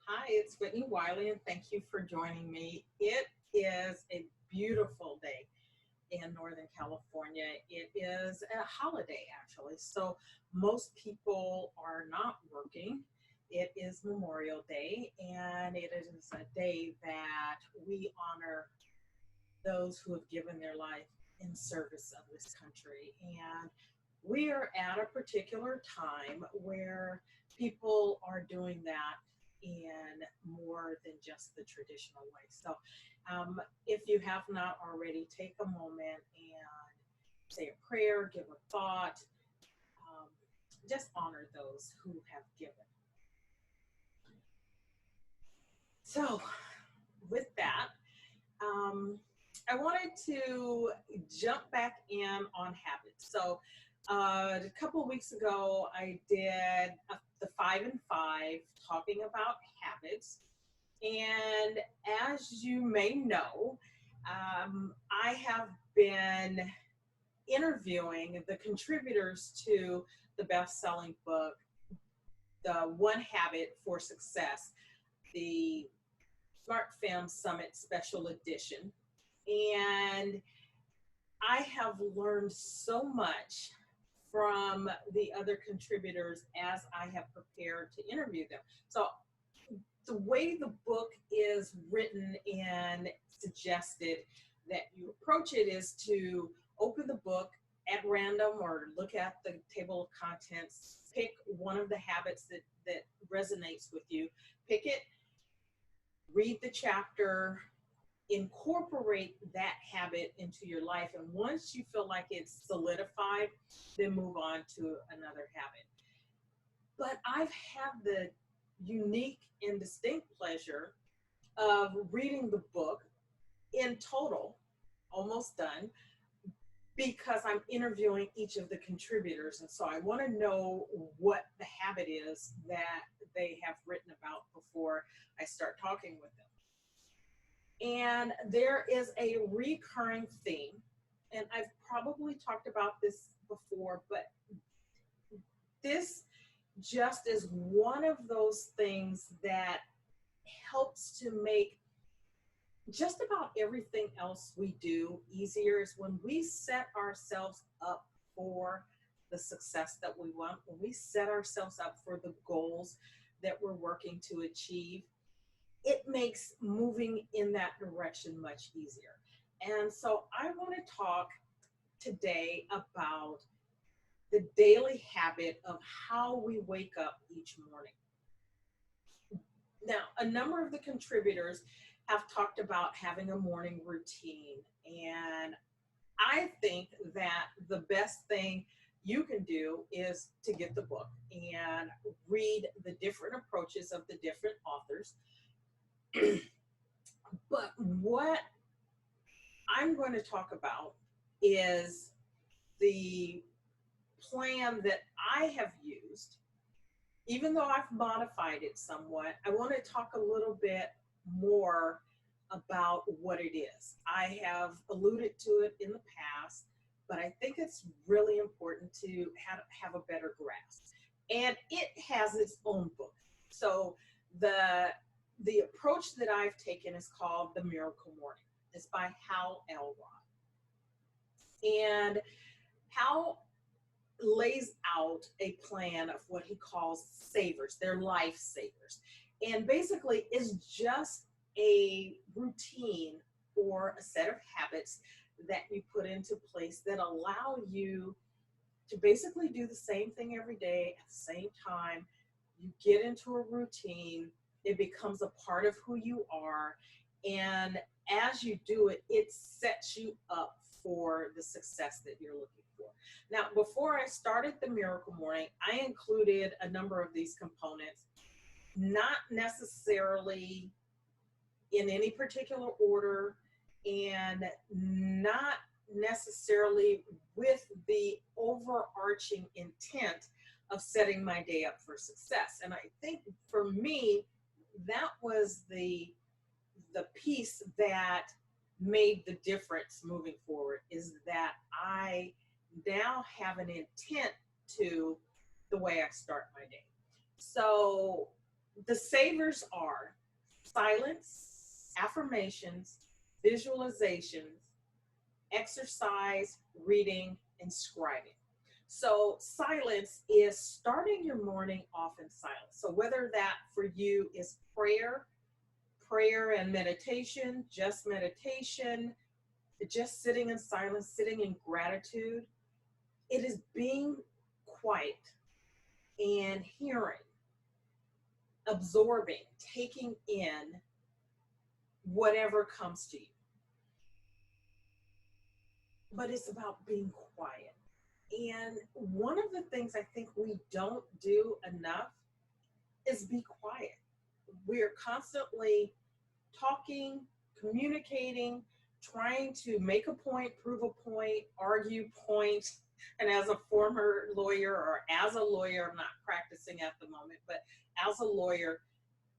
Hi, it's Whitney Wiley, and thank you for joining me. It is a beautiful day in Northern California. It is a holiday, actually. So, most people are not working. It is Memorial Day, and it is a day that we honor those who have given their life in service of this country. And we are at a particular time where people are doing that in more than just the traditional way. So, if you have not already, take a moment and say a prayer, give a thought, um, just honor those who have given. So, with that, um, I wanted to jump back in on habits. So, a couple of weeks ago, I did the 5 and 5 talking about habits. And as you may know, I have been interviewing the contributors to the best selling book, The One Habit for Success, the Smart Fam Summit Special Edition. And I have learned so much from the other contributors as I have prepared to interview them. So, the way the book is written and suggested that you approach it is to open the book at random or look at the table of contents, pick one of the habits that resonates with you, pick it, read the chapter, incorporate that habit into your life. And once you feel like it's solidified, then move on to another habit. But I've had the unique and distinct pleasure of reading the book in total, almost done, because I'm interviewing each of the contributors. And so I want to know what the habit is that they have written about before I start talking with them. And there is a recurring theme, and I've probably talked about this before, but this just is one of those things that helps to make just about everything else we do easier is when we set ourselves up for the success that we want, when we set ourselves up for the goals that we're working to achieve, it makes moving in that direction much easier. And so I want to talk today about the daily habit of how we wake up each morning. Now, a number of the contributors have talked about having a morning routine, and I think that the best thing you can do is to get the book and read the different approaches of the different authors. But what I'm going to talk about is the plan that I have used. Even though I've modified it somewhat, I want to talk a little bit more about what it is. I have alluded to it in the past, but I think it's really important to have a better grasp. And it has its own book. So the approach that I've taken is called The Miracle Morning. It's by Hal Elrod. And Hal lays out a plan of what he calls savers. They're life savers. And basically is just a routine or a set of habits that you put into place that allow you to basically do the same thing every day at the same time. You get into a routine, it becomes a part of who you are. And as you do it, it sets you up for the success that you're looking for. Now, before I started the Miracle Morning, I included a number of these components, not necessarily in any particular order and not necessarily with the overarching intent of setting my day up for success. And I think for me, that was the piece that made the difference moving forward, is that I now have an intent to the way I start my day. So The savers are silence, affirmations, visualizations, exercise, reading, and scribing. So silence is starting your morning off in silence. So whether that for you is prayer and meditation, just sitting in silence, sitting in gratitude, it is being quiet and hearing, absorbing, taking in whatever comes to you. But it's about being quiet. And one of the things I think we don't do enough is be quiet. We're constantly talking, communicating, trying to make a point, prove a point, argue points. And as a former lawyer, or as a lawyer, I'm not practicing at the moment, but as a lawyer,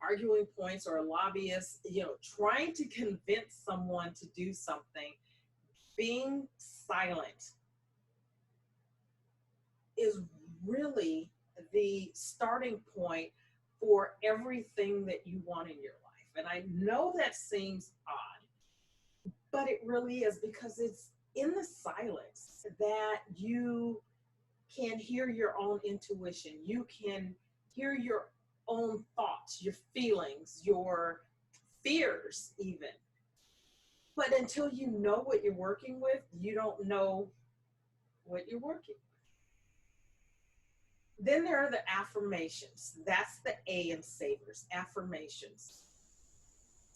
arguing points, or a lobbyist, trying to convince someone to do something, being silent is really the starting point for everything that you want in your life. And I know that seems odd, but it really is, because it's in the silence that you can hear your own intuition. You can hear your own thoughts, your feelings, your fears, even. But until you know what you're working with, you don't know what you're working with. Then there are the affirmations. That's the A in savers, affirmations.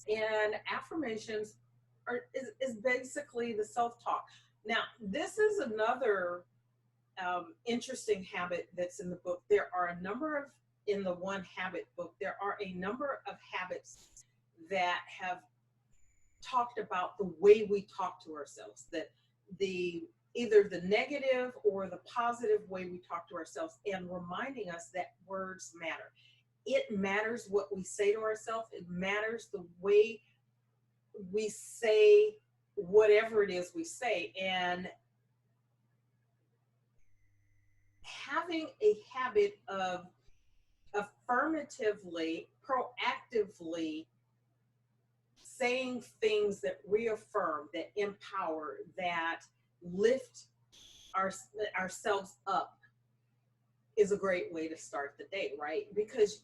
And affirmations is basically the self-talk. Now, this is another interesting habit that's in the book. There are a number of, in the One Habit book, there are a number of habits that have talked about the way we talk to ourselves, that either the negative or the positive way we talk to ourselves, and reminding us that words matter. It matters what we say to ourselves. It matters the way we say whatever it is we say. And having a habit of affirmatively, proactively saying things that reaffirm, that empower, that lift ourselves up is a great way to start the day, right? Because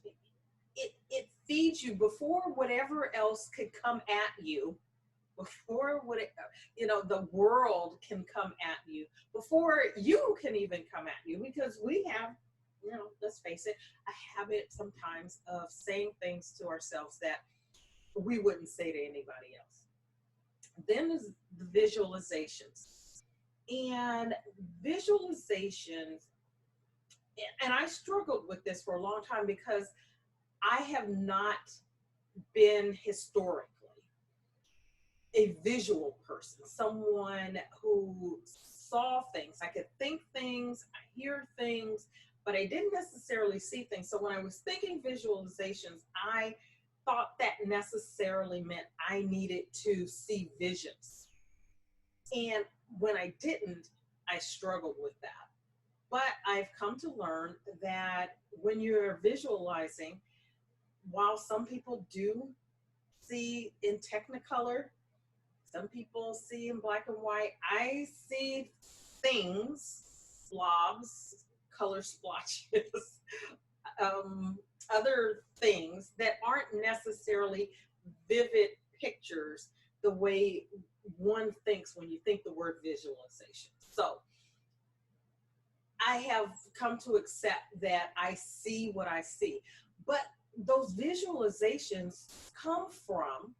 it feeds you before whatever else could come at you, before the world can come at you, before you can even come at you, because we have, let's face it, a habit sometimes of saying things to ourselves that we wouldn't say to anybody else. Then is the visualizations. And visualizations, and I struggled with this for a long time, because I have not been historically a visual person, someone who saw things. I could think things, I hear things, but I didn't necessarily see things. So when I was thinking visualizations, I thought that necessarily meant I needed to see visions. And when I didn't, I struggled with that. But I've come to learn that when you're visualizing, while some people do see in Technicolor, some people see in black and white, I see things, blobs, color splotches, other things that aren't necessarily vivid pictures the way one thinks when you think the word visualization. So I have come to accept that I see what I see. But those visualizations come from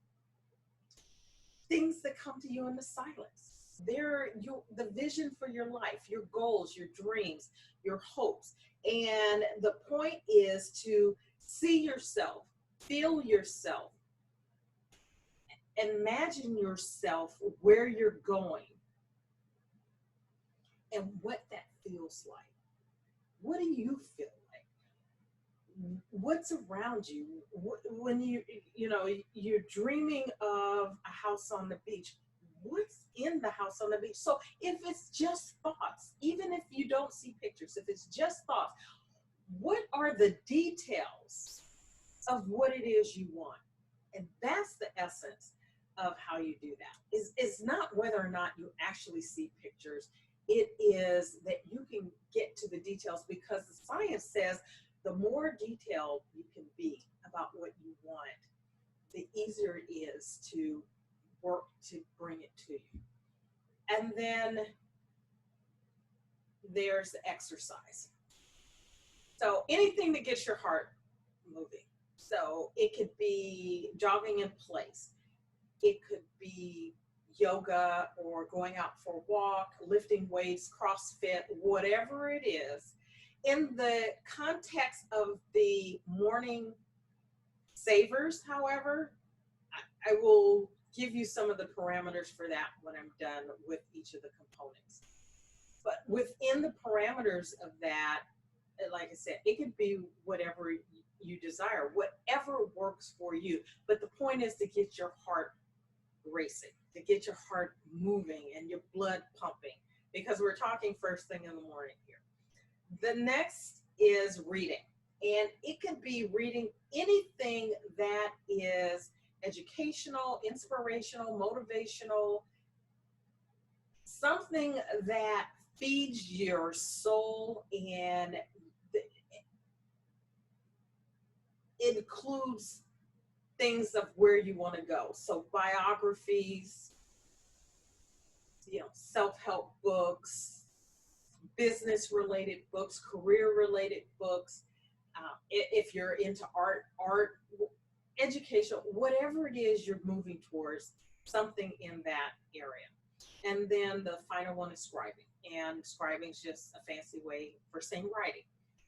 things that come to you in the silence. They're the vision for your life, your goals, your dreams, your hopes. And the point is to see yourself, feel yourself, imagine yourself where you're going and what that feels like. What do you feel like? What's around you? When you're dreaming of a house on the beach, what's in the house on the beach? So if it's just thoughts, even if you don't see pictures, if it's just thoughts, what are the details of what it is you want. And that's the essence of how you do that. It's not whether or not you actually see pictures. It is that you can get to the details, because the science says the more detailed you can be about what you want, the easier it is to work to bring it to you. And then there's the exercise. So anything that gets your heart moving. So it could be jogging in place. It could be yoga or going out for a walk, lifting weights, CrossFit, whatever it is. In the context of the morning savers, however, I will give you some of the parameters for that when I'm done with each of the components. But within the parameters of that, like I said, it could be whatever you desire, whatever works for you. But the point is to get your heart racing, to get your heart moving and your blood pumping, because we're talking first thing in the morning here. The next is reading. And it could be reading anything that is educational, inspirational, motivational, something that feeds your soul, and it includes things of where you want to go. So biographies, self-help books, business-related books, career-related books. If you're into art, education, whatever it is you're moving towards, something in that area. And then the final one is scribing. And scribing is just a fancy way for saying writing,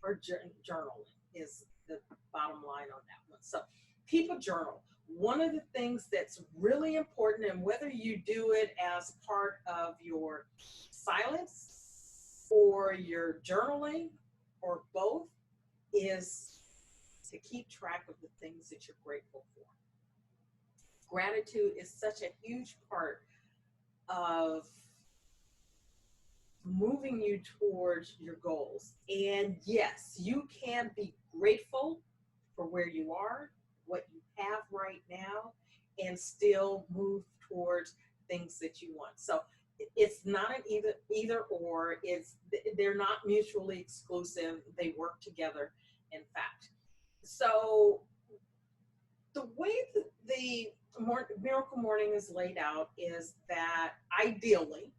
or journaling is the bottom line on that one. So keep a journal. One of the things that's really important, and whether you do it as part of your silence or your journaling or both, is to keep track of the things that you're grateful for. Gratitude is such a huge part of moving you towards your goals. And yes, you can be grateful for where you are, what you have right now, and still move towards things that you want. So it's not an either or. They're not mutually exclusive. They work together, in fact. So the way that the Miracle Morning is laid out is that ideally,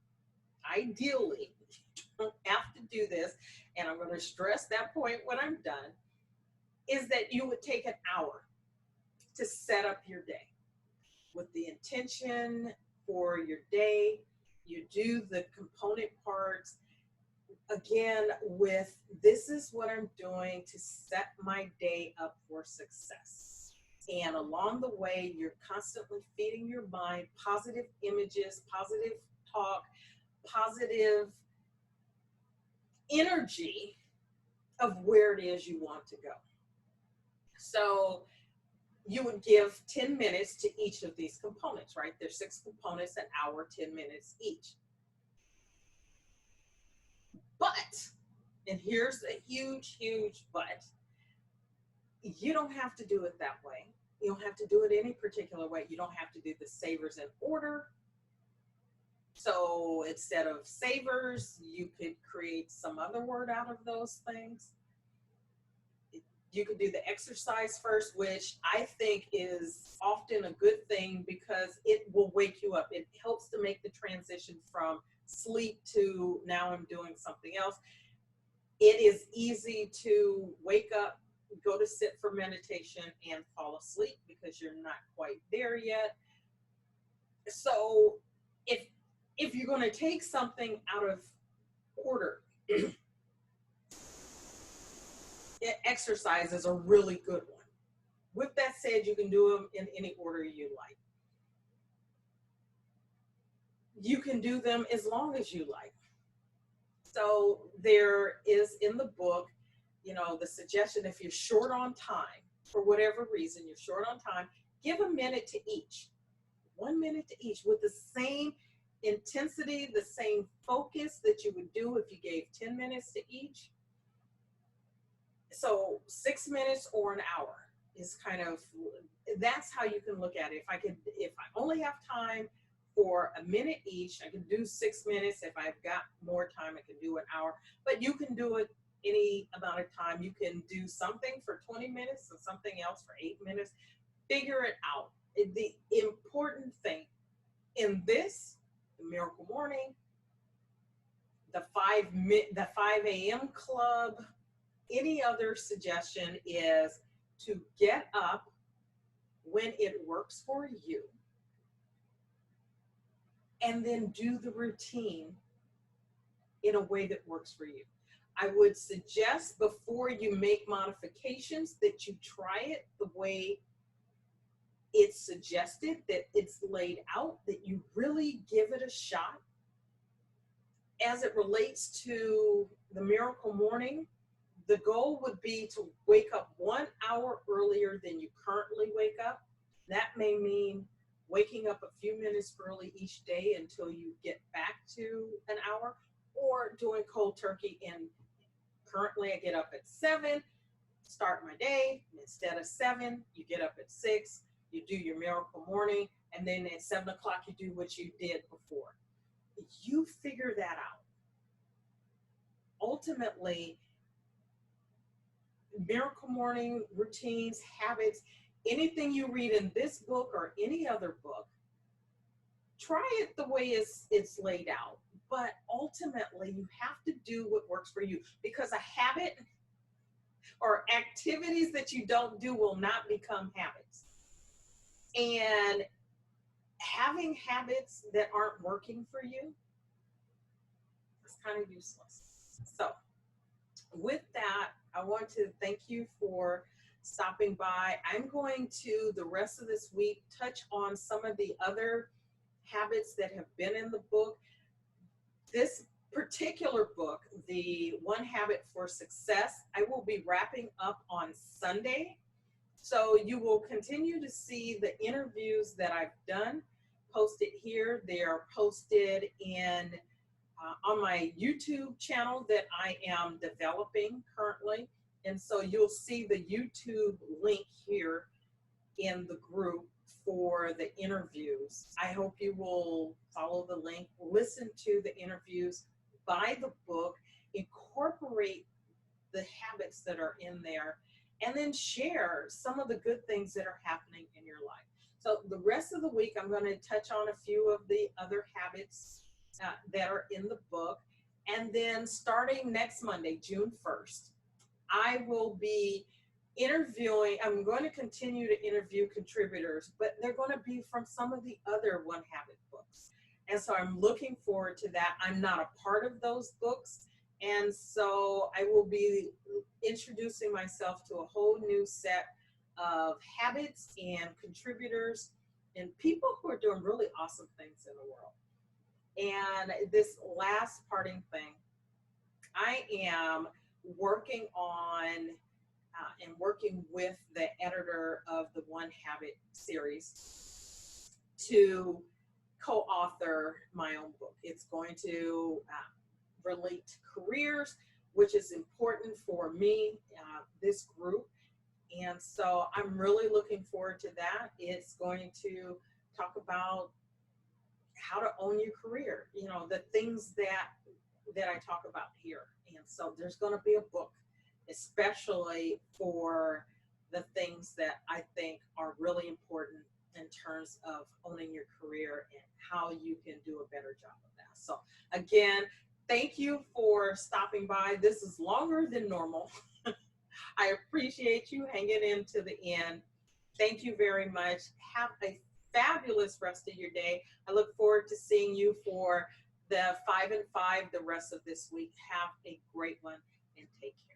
you don't have to do this, and I'm going to stress that point when I'm done, is that you would take an hour to set up your day with the intention for your day. You do the component parts, again, with this is what I'm doing to set my day up for success. And along the way, you're constantly feeding your mind positive images, positive talk, positive energy of where it is you want to go. So you would give 10 minutes to each of these components, right? There's 6 components, an hour, 10 minutes each. But, and here's a huge, huge but, you don't have to do it that way. You don't have to do it any particular way. You don't have to do the savers in order. So instead of savers, you could create some other word out of those things. You could do the exercise first, which I think is often a good thing because it will wake you up. It helps to make the transition from sleep to now I'm doing something else. It is easy to wake up, go to sit for meditation, and fall asleep because you're not quite there yet. So if you're going to take something out of order, exercise is a really good one. With that said, you can do them in any order you like. You can do them as long as you like. So there is in the book, the suggestion, if you're short on time, for whatever reason, you're short on time, give a minute to each. 1 minute to each with the same intensity, the same focus that you would do if you gave 10 minutes to each. So 6 minutes or an hour. is kind of, that's how you can look at it. If I only have time for a minute each, I can do 6 minutes. If I've got more time, I can do an hour, but you can do it any amount of time. You can do something for 20 minutes and something else for 8 minutes. Figure it out. The important thing in this, the Miracle Morning, the 5 a.m. club, any other suggestion is to get up when it works for you and then do the routine in a way that works for you. I would suggest before you make modifications that you try it the way it's suggested, that it's laid out, that you really give it a shot. As it relates to the Miracle Morning, the goal would be to wake up 1 hour earlier than you currently wake up. That may mean waking up a few minutes early each day until you get back to an hour, or doing cold turkey. And currently I get up at 7, start my day. Instead of 7, you get up at 6, you do your Miracle Morning, and then at 7 o'clock you do what you did before. You figure that out. Ultimately, Miracle Morning routines, habits, anything you read in this book or any other book, try it the way it's laid out. But ultimately, you have to do what works for you, because a habit or activities that you don't do will not become habits. And having habits that aren't working for you is kind of useless. So with that, I want to thank you for stopping by. I'm going to, the rest of this week, touch on some of the other habits that have been in the book. This particular book, the One Habit for Success, I will be wrapping up on Sunday. So you will continue to see the interviews that I've done posted here. They are posted in on my YouTube channel that I am developing currently. And so you'll see the YouTube link here in the group for the interviews. I hope you will follow the link, listen to the interviews, buy the book, incorporate the habits that are in there, and then share some of the good things that are happening in your life. So the rest of the week, I'm going to touch on a few of the other habits that are in the book. And then starting next Monday, June 1st, I will be interviewing, I'm going to continue to interview contributors, but they're going to be from some of the other One Habit books. And so I'm looking forward to that. I'm not a part of those books. And so I will be introducing myself to a whole new set of habits and contributors and people who are doing really awesome things in the world. And this last parting thing, I am working on and working with the editor of the One Habit series to co-author my own book. It's going to relate to careers, which is important for me, this group. And so I'm really looking forward to that. It's going to talk about how to own your career, you know, the things that I talk about here. And so there's going to be a book especially for the things that I think are really important in terms of owning your career and how you can do a better job of that. So again, thank you for stopping by. This is longer than normal. I appreciate you hanging in to the end. Thank you very much. Have a fabulous rest of your day. I look forward to seeing you for the 5 and 5 the rest of this week. Have a great one and take care.